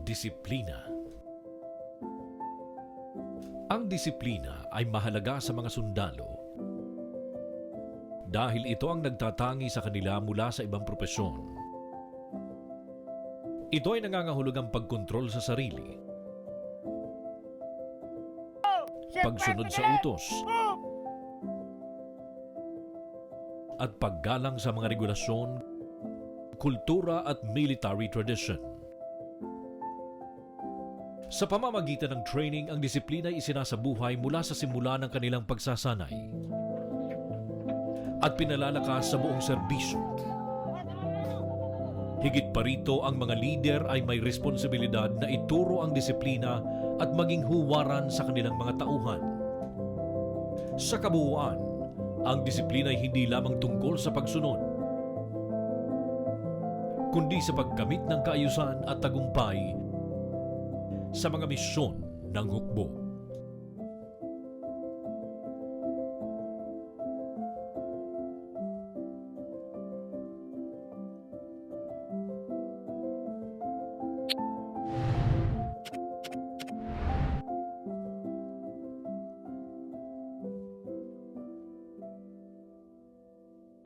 Disiplina. Ang disiplina ay mahalaga sa mga sundalo dahil ito ang nagtatangi sa kanila mula sa ibang propesyon. Ito ay nangangahulugang pagkontrol sa sarili, pagsunod sa utos, at paggalang sa mga regulasyon, kultura at military tradition. Sa pamamagitan ng training, ang disiplina ay isinasabuhay mula sa simula ng kanilang pagsasanay at pinalalakas sa buong serbisyo. Higit pa rito, ang mga lider ay may responsibilidad na ituro ang disiplina at maging huwaran sa kanilang mga tauhan. Sa kabuuan, ang disiplina ay hindi lamang tungkol sa pagsunod, kundi sa pagkamit ng kaayusan at tagumpay sa mga misyon ng hukbo.